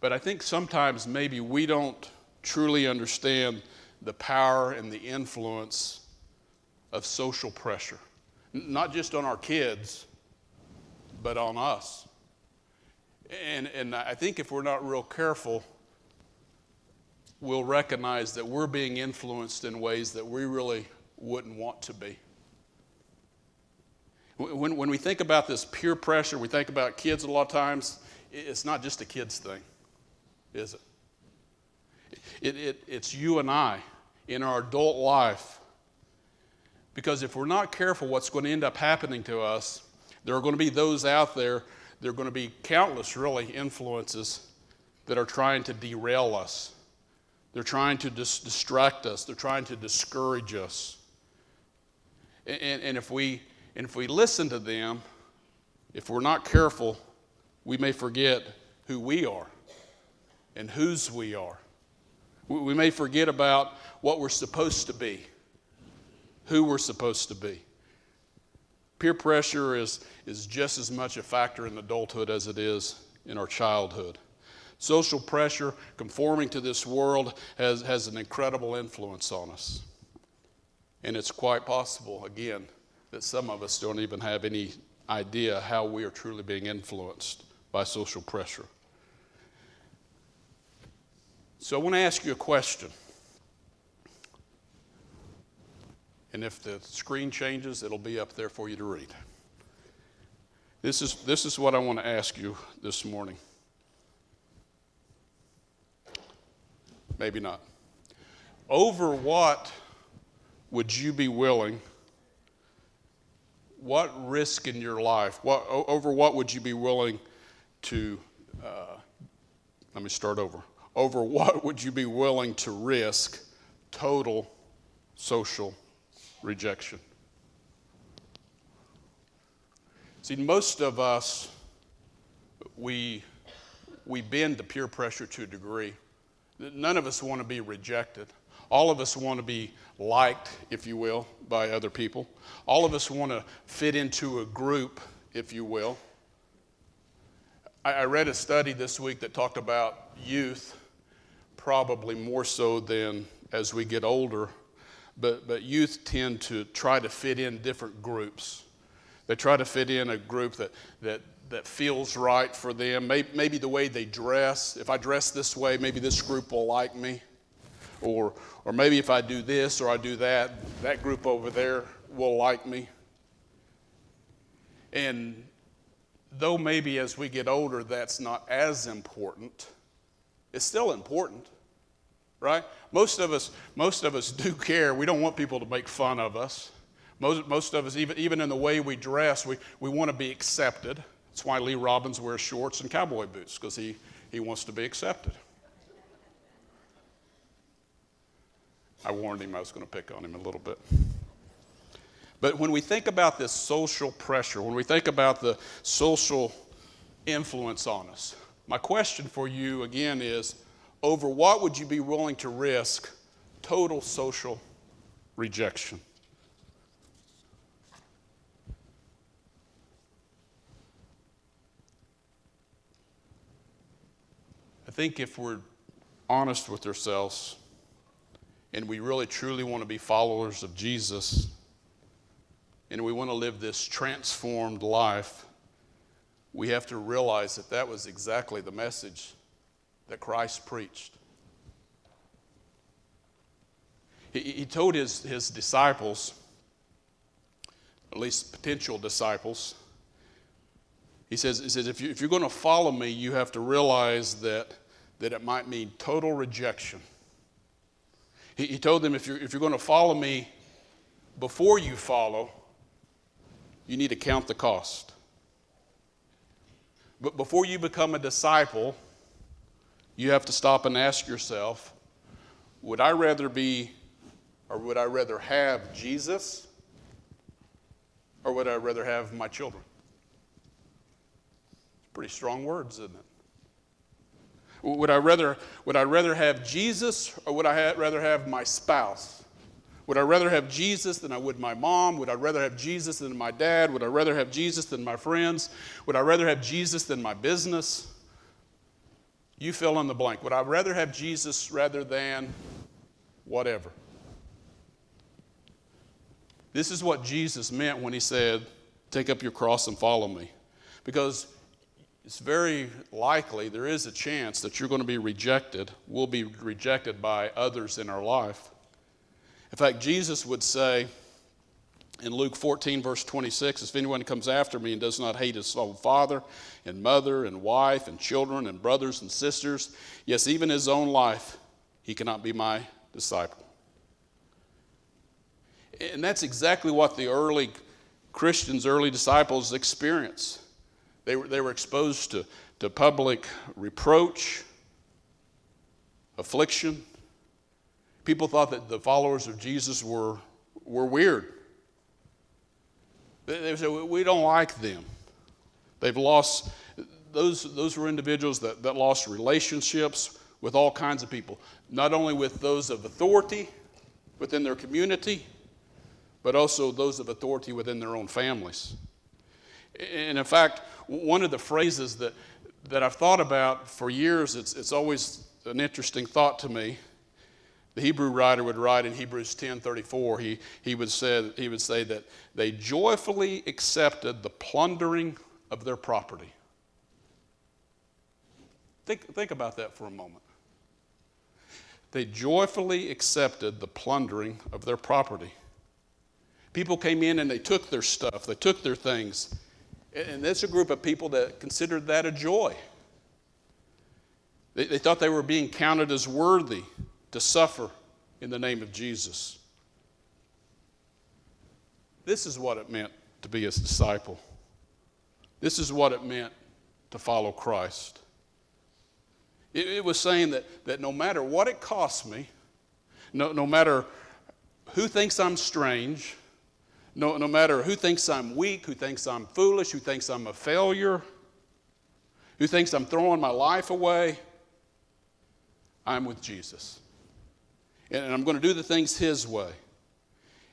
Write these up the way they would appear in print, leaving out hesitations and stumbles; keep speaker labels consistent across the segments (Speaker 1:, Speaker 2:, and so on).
Speaker 1: But I think sometimes maybe we don't truly understand the power and the influence of social pressure, not just on our kids, but on us. And I think if we're not real careful, we'll recognize that we're being influenced in ways that we really wouldn't want to be. When we think about this peer pressure, we think about kids a lot of times, it's not just a kid's thing, is it? It's you and I in our adult life. Because if we're not careful, what's going to end up happening to us, there are going to be those out there, there are going to be countless, really, influences that are trying to derail us. They're trying to distract us. They're trying to discourage us. And if we listen to them, if we're not careful, we may forget who we are and whose we are. We may forget about what we're supposed to be, who we're supposed to be. Peer pressure is just as much a factor in adulthood as it is in our childhood. Social pressure, conforming to this world, has an incredible influence on us. And it's quite possible, again, that some of us don't even have any idea how we are truly being influenced by social pressure. So I want to ask you a question. And if the screen changes, it'll be up there for you to read. This is what I want to ask you this morning. Maybe not. Over what would you be willing? What risk in your life? Over what would you be willing to? Let me start over. Over what would you be willing to risk total social rejection? See, most of us, we bend to peer pressure to a degree. None of us want to be rejected. All of us want to be liked, if you will, by other people. All of us want to fit into a group, if you will. I read a study this week that talked about youth, probably more so than as we get older, but youth tend to try to fit in different groups. They try to fit in a group that feels right for them. Maybe the way they dress. If I dress this way, maybe this group will like me. Or maybe if I do this or I do that, that group over there will like me. And though maybe as we get older that's not as important, it's still important, right? Most of us do care. We don't want people to make fun of us. Most of us, even in the way we dress, we want to be accepted. That's why Lee Robbins wears shorts and cowboy boots, because he wants to be accepted. I warned him I was going to pick on him a little bit. But when we think about this social pressure, when we think about the social influence on us, my question for you again is, over what would you be willing to risk total social rejection? I think if we're honest with ourselves and we really truly want to be followers of Jesus and we want to live this transformed life, we have to realize that that was exactly the message that Christ preached. He told his disciples, at least potential disciples, he says if you're going to follow me, you have to realize that it might mean total rejection. He told them, if you're going to follow me, before you follow, you need to count the cost. But before you become a disciple, you have to stop and ask yourself, would I rather have Jesus, or would I rather have my children? Pretty strong words, isn't it? Would I rather have Jesus, or would I rather have my spouse? Would I rather have Jesus than I would my mom? Would I rather have Jesus than my dad? Would I rather have Jesus than my friends? Would I rather have Jesus than my business? You fill in the blank. Would I rather have Jesus rather than whatever? This is what Jesus meant when he said, take up your cross and follow me. Because it's very likely, there is a chance that you're going to be rejected, will be rejected by others in our life. In fact, Jesus would say in Luke 14, verse 26, if anyone comes after me and does not hate his own father and mother and wife and children and brothers and sisters, yes, even his own life, he cannot be my disciple. And that's exactly what the early Christians, early disciples experienced. They were exposed to public reproach, affliction. People thought that the followers of Jesus were weird. They said, we don't like them. They've lost, those were individuals that lost relationships with all kinds of people, not only with those of authority within their community, but also those of authority within their own families. And in fact, one of the phrases that I've thought about for years, it's always an interesting thought to me. The Hebrew writer would write in Hebrews 10:34, he would say that they joyfully accepted the plundering of their property. Think about that for a moment. They joyfully accepted the plundering of their property. People came in and they took their stuff, they took their things. And there's a group of people that considered that a joy. They thought they were being counted as worthy to suffer in the name of Jesus. This is what it meant to be his disciple. This is what it meant to follow Christ. It was saying that no matter what it costs me, no matter who thinks I'm strange, no matter who thinks I'm weak, who thinks I'm foolish, who thinks I'm a failure, who thinks I'm throwing my life away, I'm with Jesus. And I'm going to do the things his way.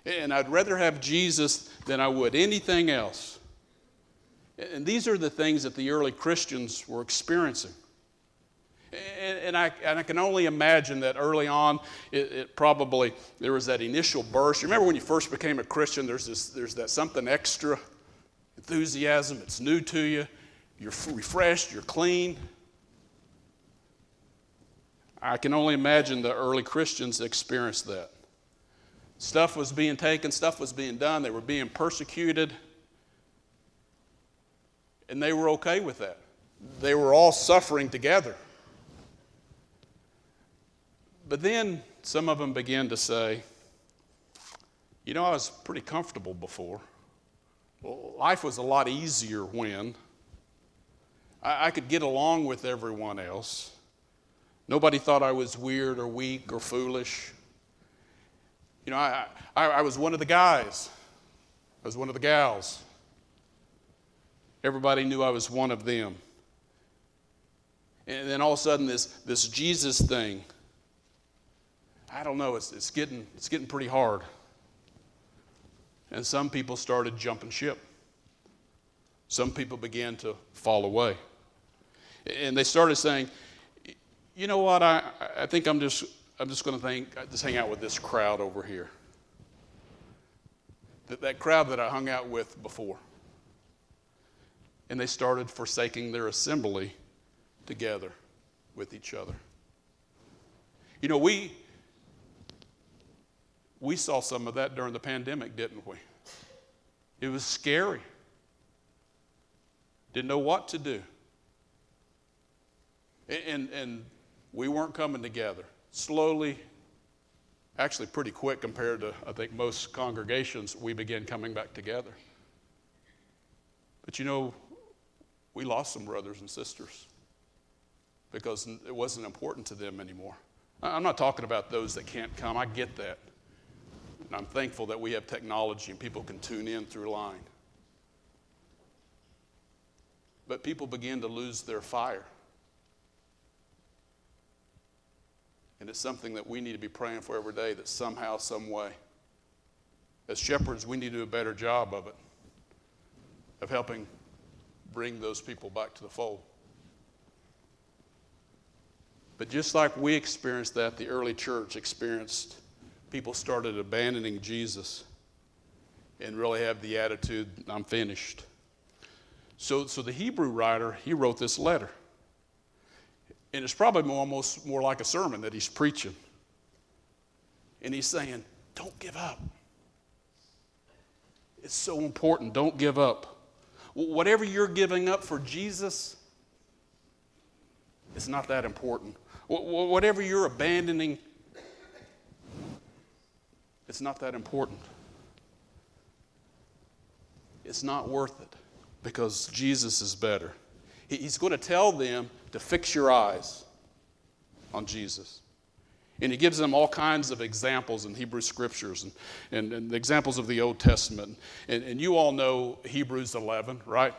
Speaker 1: And I'd rather have Jesus than I would anything else. And these are the things that the early Christians were experiencing. And I can only imagine that early on, it probably, there was that initial burst. You remember when you first became a Christian, there's that something extra, enthusiasm, it's new to you, you're refreshed, you're clean. I can only imagine the early Christians experienced that. Stuff was being taken, stuff was being done, they were being persecuted, and they were okay with that. They were all suffering together. But then some of them began to say, I was pretty comfortable before. Well, life was a lot easier when I could get along with everyone else. Nobody thought I was weird or weak or foolish. I was one of the guys. I was one of the gals. Everybody knew I was one of them. And then all of a sudden this Jesus thing, I don't know, it's getting pretty hard. And some people started jumping ship. Some people began to fall away. And they started saying, you know what, I think I'm just going to hang out with this crowd over here. That crowd that I hung out with before. And they started forsaking their assembly together with each other. We saw some of that during the pandemic, didn't we? It was scary. Didn't know what to do. And we weren't coming together. Slowly, actually pretty quick compared to, I think, most congregations, we began coming back together. But we lost some brothers and sisters because it wasn't important to them anymore. I'm not talking about those that can't come. I get that. And I'm thankful that we have technology and people can tune in through line. But people begin to lose their fire. And it's something that we need to be praying for every day, that somehow, some way, as shepherds, we need to do a better job of it, of helping bring those people back to the fold. But just like we experienced that, the early church experienced, people started abandoning Jesus and really have the attitude, I'm finished. So the Hebrew writer, he wrote this letter. And it's probably almost more like a sermon that he's preaching. And he's saying, don't give up. It's so important. Don't give up. Whatever you're giving up for Jesus, it's not that important. Whatever you're abandoning, it's not that important. It's not worth it because Jesus is better. He's going to tell them to fix your eyes on Jesus. And he gives them all kinds of examples in Hebrew scriptures and examples of the Old Testament. And you all know Hebrews 11, right?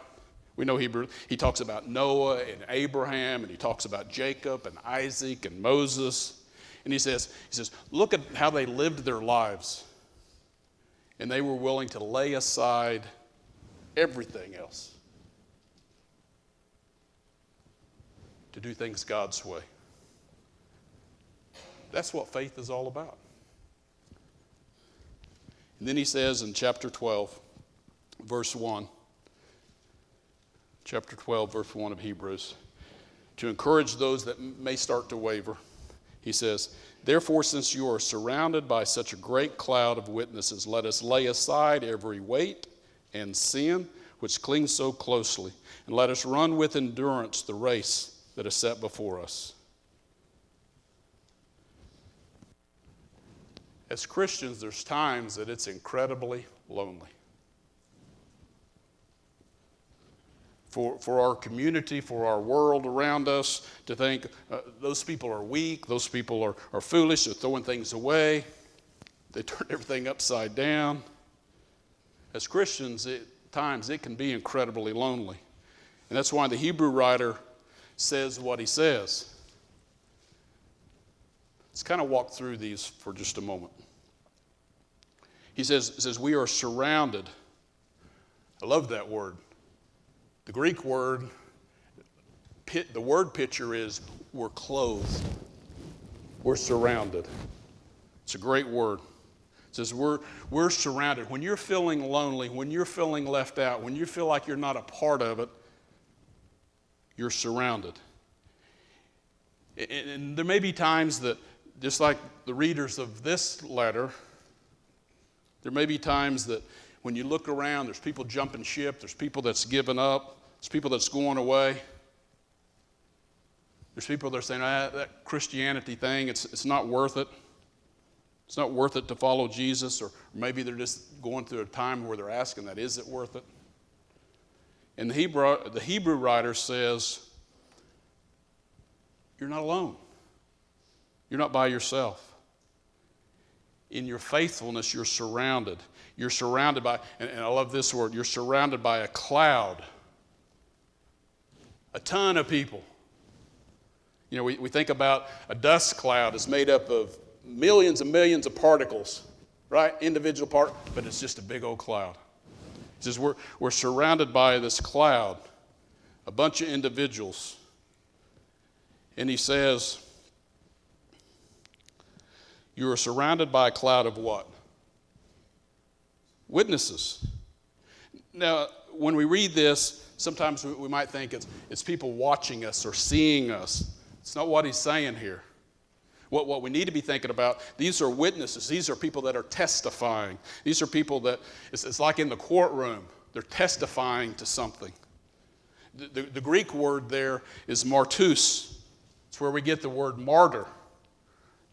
Speaker 1: We know Hebrew. He talks about Noah and Abraham, and he talks about Jacob and Isaac and Moses. And he says, look at how they lived their lives. And they were willing to lay aside everything else to do things God's way. That's what faith is all about. And then he says in chapter 12, verse 1, chapter 12, verse 1 of Hebrews, to encourage those that may start to waver, he says, therefore, since you are surrounded by such a great cloud of witnesses, let us lay aside every weight and sin which clings so closely, and let us run with endurance the race that is set before us. As Christians, there's times that it's incredibly lonely. For our community, for our world around us, to think those people are weak, those people are foolish, they're throwing things away, they turn everything upside down. As Christians, at times it can be incredibly lonely. And that's why the Hebrew writer says what he says. Let's kind of walk through these for just a moment. He says, we are surrounded. I love that word. The Greek word, the word picture is we're clothed. We're surrounded. It's a great word. It says we're surrounded. When you're feeling lonely, when you're feeling left out, when you feel like you're not a part of it, you're surrounded. And there may be times that, just like the readers of this letter, there may be times that when you look around, there's people jumping ship, there's people that's given up, there's people that's going away. There's people that are saying, that Christianity thing, it's not worth it. It's not worth it to follow Jesus, or maybe they're just going through a time where they're asking that, is it worth it? And the Hebrew writer says, you're not alone. You're not by yourself. In your faithfulness, you're surrounded. You're surrounded by, and I love this word, you're surrounded by a cloud. A ton of people. You know, we think about a dust cloud is made up of millions and millions of particles, right? Individual part, but it's just a big old cloud. He says we're surrounded by this cloud, a bunch of individuals. And he says, you are surrounded by a cloud of what? Witnesses. Now, when we read this, sometimes we might think it's people watching us or seeing us. It's not what he's saying here. What we need to be thinking about, these are witnesses. These are people that are testifying. These are people that, it's like in the courtroom. They're testifying to something. The Greek word there is martus. It's where we get the word martyr.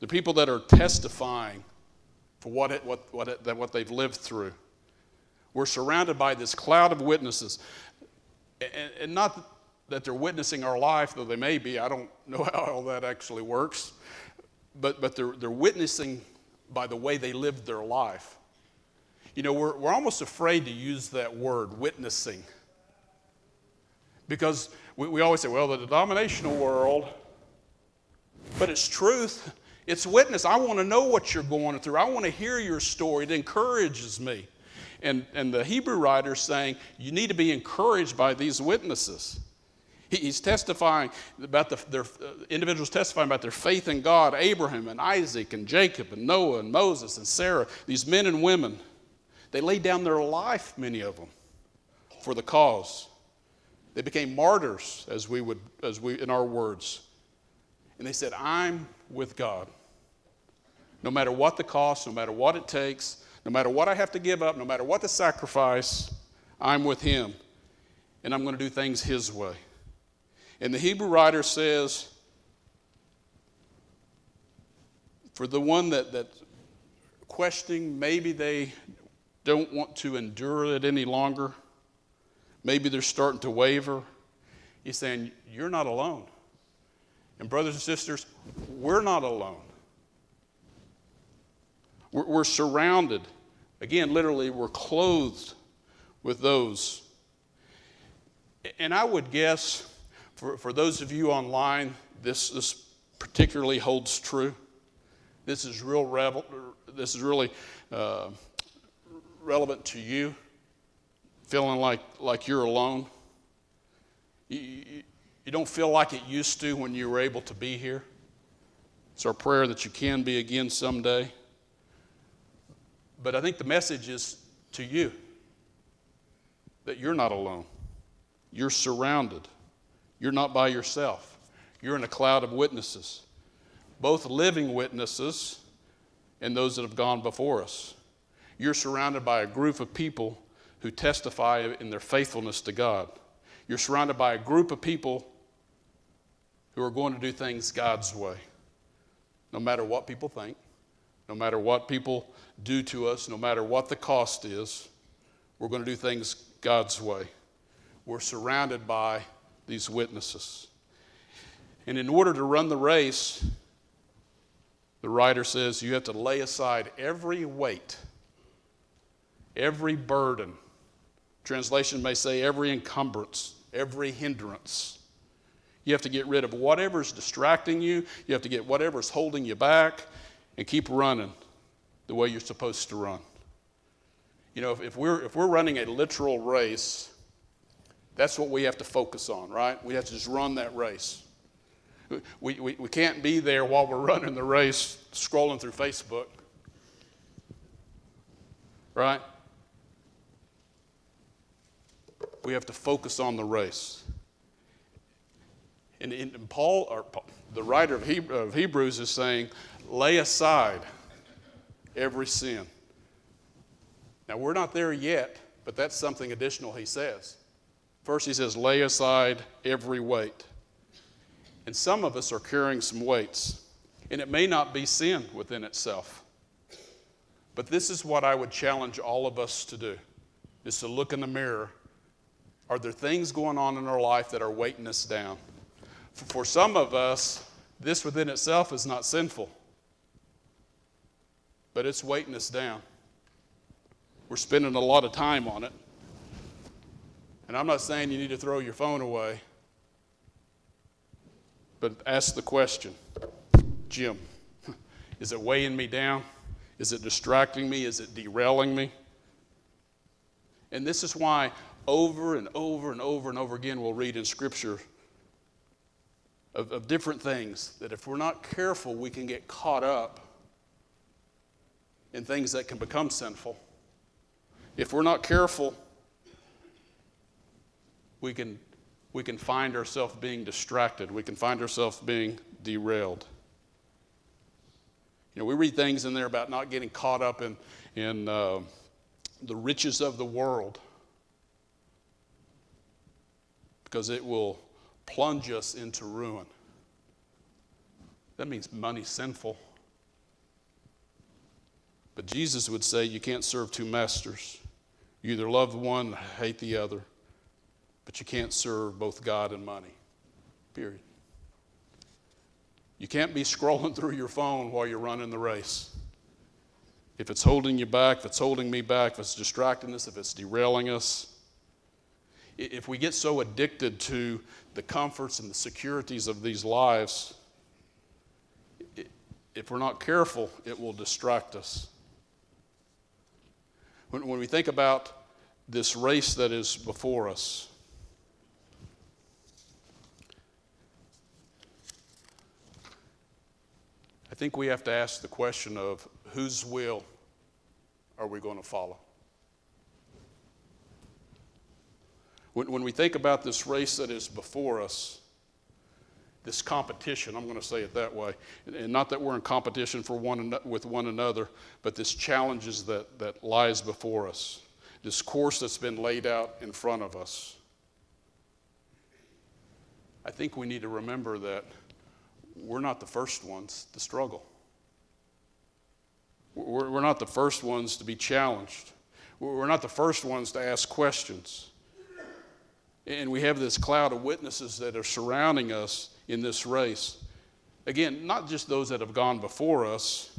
Speaker 1: The people that are testifying for what they've lived through. We're surrounded by this cloud of witnesses. And not that they're witnessing our life, though they may be. I don't know how all that actually works. But they're witnessing by the way they lived their life. You know, we're almost afraid to use that word, witnessing. Because we always say, well, the denominational world, but it's truth. It's witness. I want to know what you're going through. I want to hear your story. It encourages me. And the Hebrew writer is saying, you need to be encouraged by these witnesses. He's testifying about their individuals testifying about their faith in God, Abraham and Isaac and Jacob and Noah and Moses and Sarah, these men and women. They laid down their life, many of them, for the cause. They became martyrs, as we in our words. And they said, I'm with God. No matter what the cost, no matter what it takes, no matter what I have to give up, no matter what the sacrifice, I'm with him. And I'm going to do things his way. And the Hebrew writer says, for the one that questioning, maybe they don't want to endure it any longer. Maybe they're starting to waver. He's saying, you're not alone. And brothers and sisters, we're not alone. We're surrounded. Again, literally, we're clothed with those. And I would guess, for those of you online, this particularly holds true. This is really relevant to you, feeling like you're alone. You don't feel like it used to when you were able to be here. It's our prayer that you can be again someday. But I think the message is to you that you're not alone. You're surrounded. You're not by yourself. You're in a cloud of witnesses, both living witnesses and those that have gone before us. You're surrounded by a group of people who testify in their faithfulness to God. You're surrounded by a group of people who are going to do things God's way, no matter what people think, no matter what people do to us, no matter what the cost is. We're going to do things God's way. We're surrounded by these witnesses. And in order to run the race, the writer says you have to lay aside every weight, every burden. Translation may say every encumbrance, every hindrance. You have to get rid of whatever's distracting you. You have to get whatever's holding you back and keep running the way you're supposed to run. You know, if we're running a literal race, that's what we have to focus on, right? We have to just run that race. We can't be there while we're running the race, scrolling through Facebook, right? We have to focus on the race. And Paul, the writer of Hebrews, is saying, lay aside every sin. Now, we're not there yet, but that's something additional he says. First, he says, lay aside every weight. And some of us are carrying some weights, and it may not be sin within itself. But this is what I would challenge all of us to do, is to look in the mirror. Are there things going on in our life that are weighting us down? For some of us, this within itself is not sinful, but it's weighting us down. We're spending a lot of time on it. And I'm not saying you need to throw your phone away, but ask the question, Jim, is it weighing me down? Is it distracting me? Is it derailing me? And this is why over and over and over and over again we'll read in Scripture of different things that if we're not careful, we can get caught up in things that can become sinful. If we're not careful, we can find ourselves being distracted. We can find ourselves being derailed. You know, we read things in there about not getting caught up in the riches of the world, because it will plunge us into ruin. That means money's sinful. But Jesus would say you can't serve two masters. You either love the one and hate the other, but you can't serve both God and money, period. You can't be scrolling through your phone while you're running the race. If it's holding you back, if it's holding me back, if it's distracting us, if it's derailing us, if we get so addicted to the comforts and the securities of these lives, if we're not careful, it will distract us. When we think about this race that is before us, I think we have to ask the question of whose will are we going to follow? When we think about this race that is before us, this competition, I'm going to say it that way, and not that we're in competition with one another, but this challenges that lies before us, this course that's been laid out in front of us. I think we need to remember that we're not the first ones to struggle. We're not the first ones to be challenged. We're not the first ones to ask questions. And we have this cloud of witnesses that are surrounding us in this race. Again, not just those that have gone before us,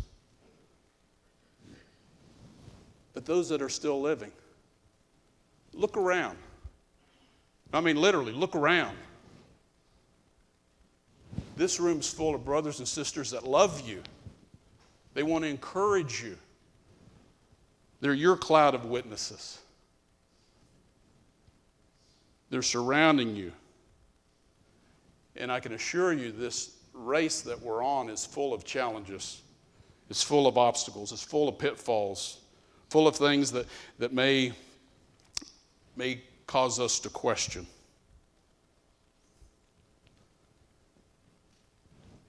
Speaker 1: but those that are still living. Look around. I mean, literally, look around. This room's full of brothers and sisters that love you. They want to encourage you. They're your cloud of witnesses. They're surrounding you. And I can assure you this race that we're on is full of challenges. It's full of obstacles. It's full of pitfalls. Full of things that may cause us to question.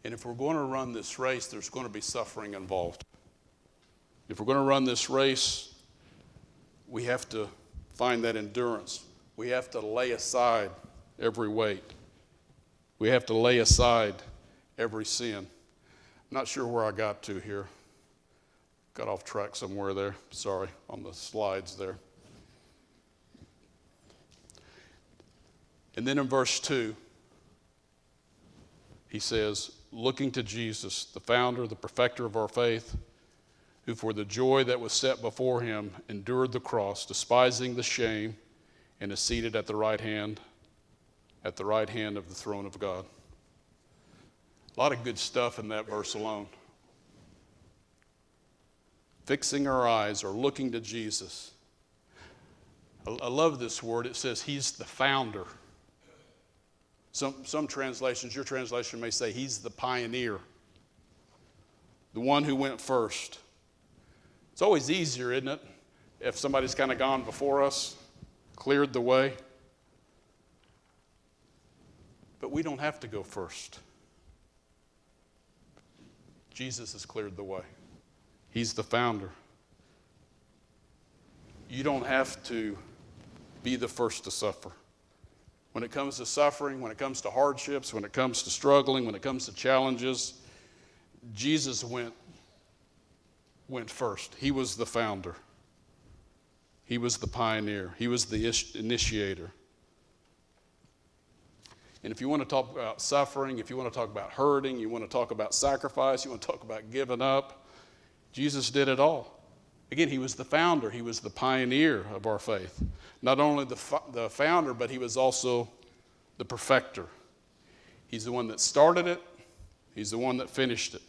Speaker 1: And if we're going to run this race, there's going to be suffering involved. If we're going to run this race, we have to find that endurance. We have to lay aside every weight. We have to lay aside every sin. I'm not sure where I got to here. Got off track somewhere there. Sorry, on the slides there. And then in verse 2, he says, looking to Jesus, the founder, the perfecter of our faith, who for the joy that was set before him endured the cross, despising the shame, and is seated at the right hand of the throne of God. A lot of good stuff in that verse alone. Fixing our eyes or looking to Jesus. I love this word. It says he's the founder. Some translations, your translation may say he's the pioneer, the one who went first. It's always easier, isn't it, if somebody's kind of gone before us, cleared the way. But we don't have to go first. Jesus has cleared the way. He's the founder. You don't have to be the first to suffer. When it comes to suffering, when it comes to hardships, when it comes to struggling, when it comes to challenges, Jesus went first. He was the founder. He was the pioneer. He was the initiator. And if you want to talk about suffering, if you want to talk about hurting, you want to talk about sacrifice, you want to talk about giving up, Jesus did it all. Again, he was the founder. He was the pioneer of our faith. Not only the founder, but he was also the perfecter. He's the one that started it. He's the one that finished it.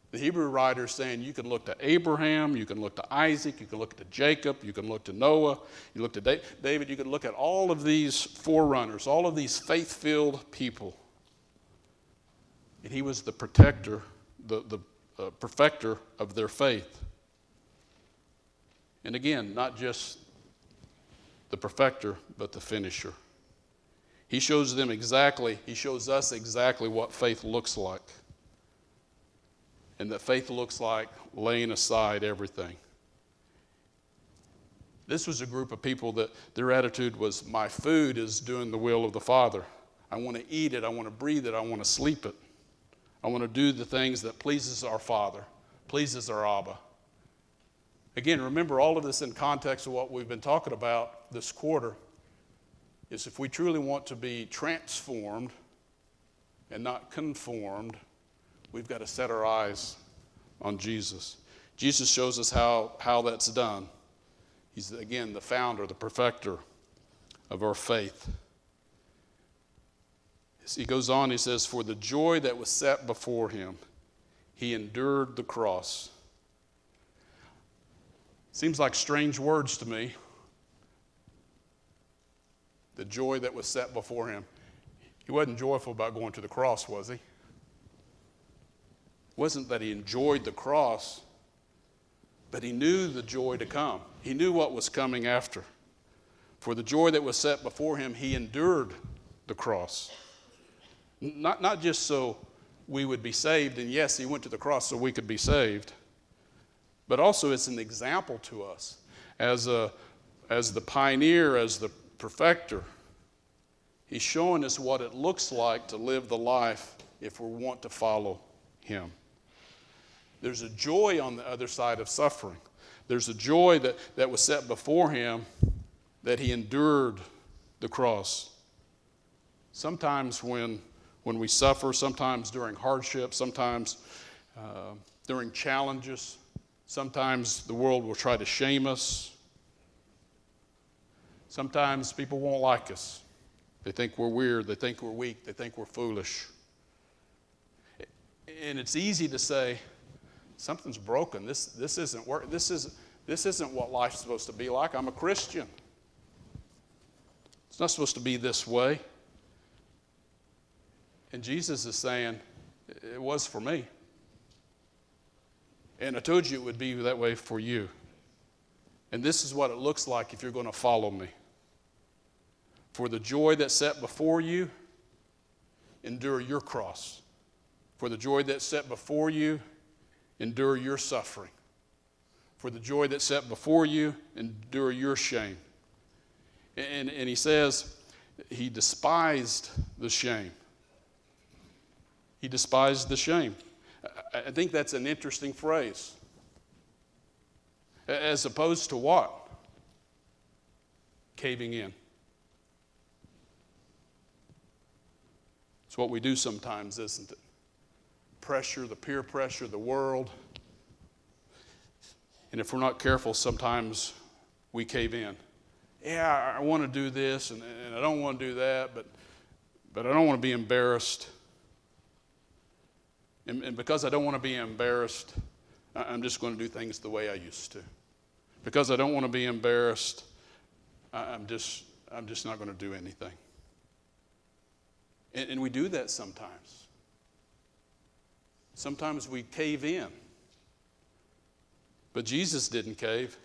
Speaker 1: The Hebrew writer is saying you can look to Abraham, you can look to Isaac, you can look to Jacob, you can look to Noah, you look to David, you can look at all of these forerunners, all of these faith-filled people. And he was the protector, the perfecter of their faith. And again, not just the perfecter, but the finisher. He shows us exactly what faith looks like. And that faith looks like laying aside everything. This was a group of people that their attitude was, my food is doing the will of the Father. I want to eat it, I want to breathe it, I want to sleep it. I want to do the things that pleases our Father, pleases our Abba. Again, remember all of this in context of what we've been talking about this quarter, is if we truly want to be transformed and not conformed, we've got to set our eyes on Jesus. Jesus shows us how that's done. He's, again, the founder, the perfecter of our faith. He goes on, he says, for the joy that was set before him, he endured the cross. Seems like strange words to me. The joy that was set before him. He wasn't joyful about going to the cross, was he? wasn't that he enjoyed the cross, but he knew the joy to come. He knew what was coming after. For the joy that was set before him, he endured the cross. Not just so we would be saved, and yes, he went to the cross so we could be saved, but also it's an example to us as the pioneer, as the perfecter. He's showing us what it looks like to live the life if we want to follow him. There's a joy on the other side of suffering. There's a joy that was set before him, that he endured the cross. Sometimes when we suffer, sometimes during hardship, sometimes during challenges, sometimes the world will try to shame us. Sometimes people won't like us. They think we're weird, they think we're weak, they think we're foolish. And it's easy to say, something's broken. This isn't working. This isn't what life's supposed to be like. I'm a Christian. It's not supposed to be this way. And Jesus is saying, it was for me. And I told you it would be that way for you. And this is what it looks like if you're going to follow me. For the joy that's set before you, endure your cross. For the joy that's set before you, endure your suffering. For the joy that's set before you, endure your shame. And he says he despised the shame. He despised the shame. I think that's an interesting phrase. As opposed to what? Caving in. It's what we do sometimes, isn't it? Pressure, the peer pressure, the world. And if we're not careful, sometimes we cave in. Yeah, I want to do this, and I don't want to do that, but I don't want to be embarrassed. And because I don't want to be embarrassed, I'm just going to do things the way I used to. Because I don't want to be embarrassed, I'm just not going to do anything. And we do that sometimes. Sometimes we cave in. But Jesus didn't cave.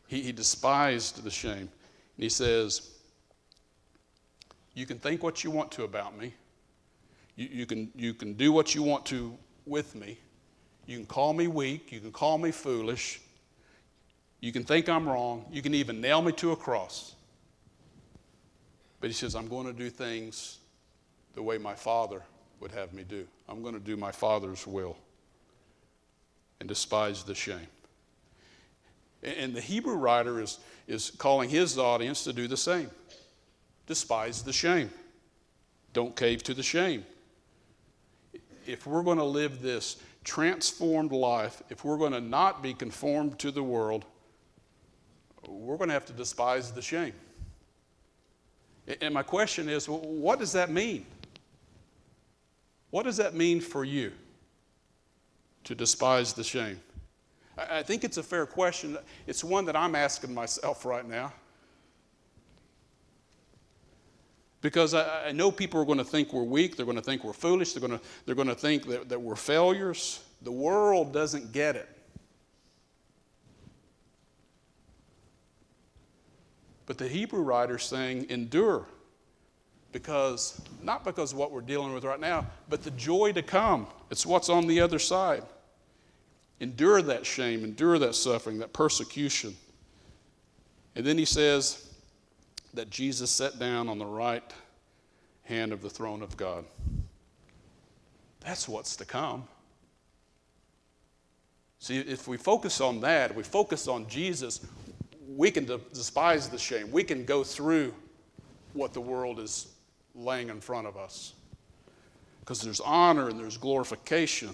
Speaker 1: He despised the shame. And he says, you can think what you want to about me. You can do what you want to with me. You can call me weak. You can call me foolish. You can think I'm wrong. You can even nail me to a cross. But he says, I'm going to do things the way my Father would have me do. I'm going to do my Father's will and despise the shame. And the Hebrew writer is calling his audience to do the same. Despise the shame. Don't cave to the shame. If we're going to live this transformed life, if we're going to not be conformed to the world, we're going to have to despise the shame. And my question is, what does that mean? What does that mean for you to despise the shame? I think it's a fair question. It's one that I'm asking myself right now. Because I know people are going to think we're weak. They're going to think we're foolish. They're going to think that we're failures. The world doesn't get it. But the Hebrew writer's saying, endure. Not because of what we're dealing with right now, but the joy to come. It's what's on the other side. Endure that shame, endure that suffering, that persecution. And then he says that Jesus sat down on the right hand of the throne of God. That's what's to come. See, if we focus on that, we focus on Jesus, we can despise the shame. We can go through what the world is laying in front of us. Because there's honor and there's glorification.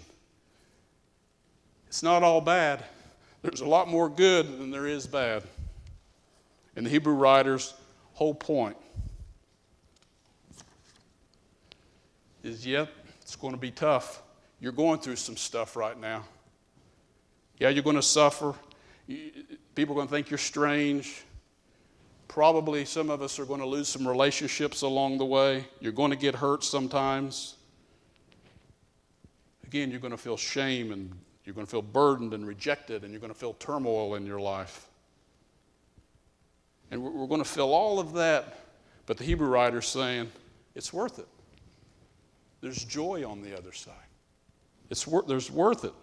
Speaker 1: It's not all bad. There's a lot more good than there is bad. And the Hebrew writer's whole point is, it's going to be tough. You're going through some stuff right now. Yeah, you're going to suffer. People are going to think you're strange. Probably some of us are going to lose some relationships along the way. You're going to get hurt sometimes. again, you're going to feel shame, and you're going to feel burdened and rejected, and you're going to feel turmoil in your life. And we're going to feel all of that, but the Hebrew writer's saying it's worth it. There's joy on the other side. There's worth it.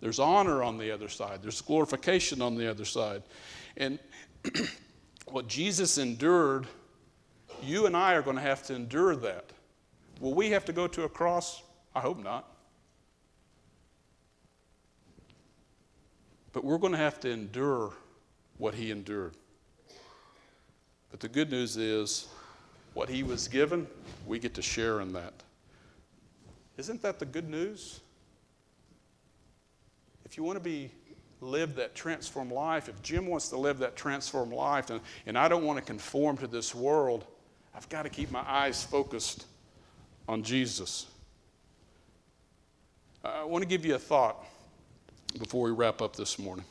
Speaker 1: There's honor on the other side. There's glorification on the other side. And what Jesus endured, you and I are going to have to endure that. Will we have to go to a cross? I hope not. But we're going to have to endure what he endured. But the good news is, what he was given, we get to share in that. Isn't that the good news? If you want to live that transformed life, if Jim wants to live that transformed life, and I don't want to conform to this world, I've got to keep my eyes focused on Jesus. I want to give you a thought before we wrap up this morning.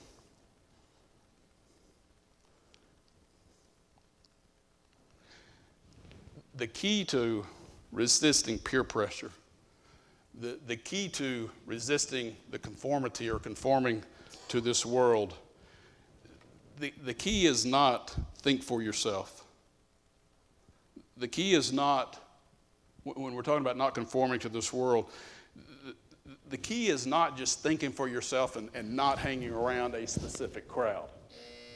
Speaker 1: The key to resisting peer pressure, the key to resisting the conformity or conforming to this world, the key is not think for yourself. The key is not, when we're talking about not conforming to this world, the key is not just thinking for yourself and not hanging around a specific crowd.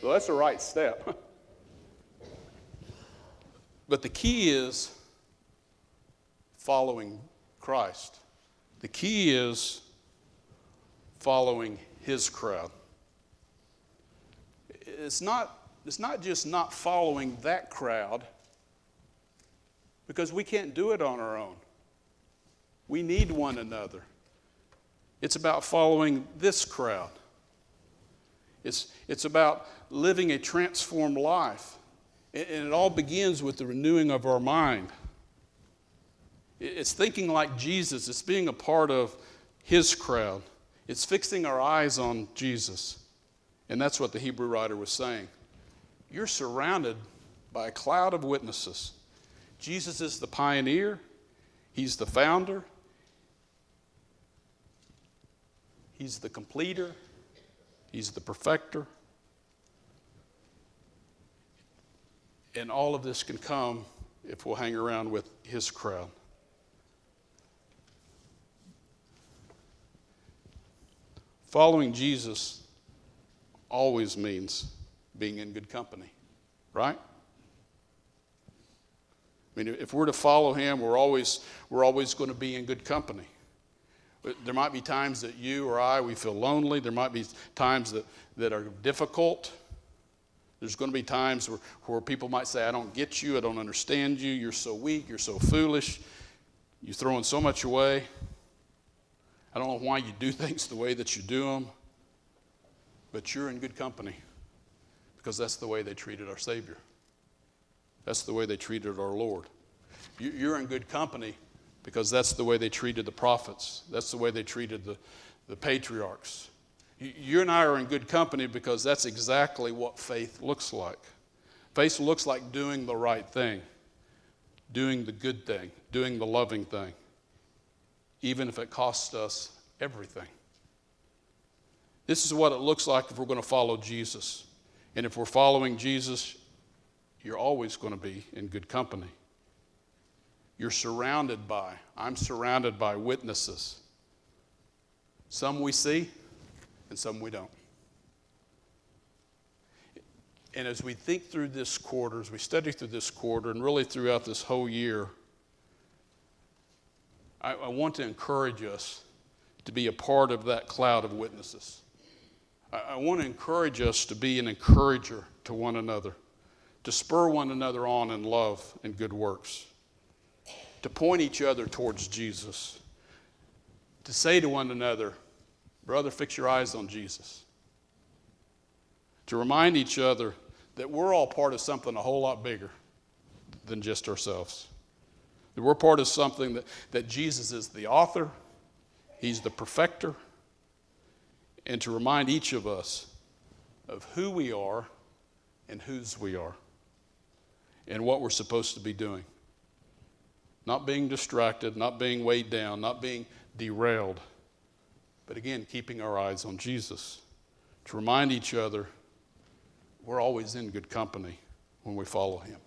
Speaker 1: Well, that's the right step. But the key is following Christ. The key is following his crowd. It's not just not following that crowd, because we can't do it on our own. We need one another. It's about following this crowd. It's about living a transformed life. And it all begins with the renewing of our mind. It's thinking like Jesus. It's being a part of his crowd. It's fixing our eyes on Jesus. And that's what the Hebrew writer was saying. You're surrounded by a cloud of witnesses. Jesus is the pioneer. He's the founder. He's the completer. He's the perfecter. And all of this can come if we'll hang around with his crowd. Following Jesus always means being in good company, right? I mean, if we're to follow him, we're always going to be in good company. There might be times that you or I, we feel lonely. There might be times that are difficult. There's going to be times where people might say, I don't get you, I don't understand you, you're so weak, you're so foolish, you're throwing so much away. I don't know why you do things the way that you do them, but you're in good company, because that's the way they treated our Savior. That's the way they treated our Lord. You're in good company because that's the way they treated the prophets. That's the way they treated the patriarchs. You and I are in good company because that's exactly what faith looks like. Faith looks like doing the right thing, doing the good thing, doing the loving thing, even if it costs us everything. This is what it looks like if we're going to follow Jesus. And if we're following Jesus, you're always going to be in good company. I'm surrounded by witnesses. Some we see, and some we don't. And as we think through this quarter, as we study through this quarter, and really throughout this whole year, I want to encourage us to be a part of that cloud of witnesses. I want to encourage us to be an encourager to one another, to spur one another on in love and good works, to point each other towards Jesus, to say to one another, brother, fix your eyes on Jesus. To remind each other that we're all part of something a whole lot bigger than just ourselves. That we're part of something that Jesus is the author, he's the perfecter, and to remind each of us of who we are and whose we are and what we're supposed to be doing. Not being distracted, not being weighed down, not being derailed, But again, keeping our eyes on Jesus to remind each other we're always in good company when we follow him.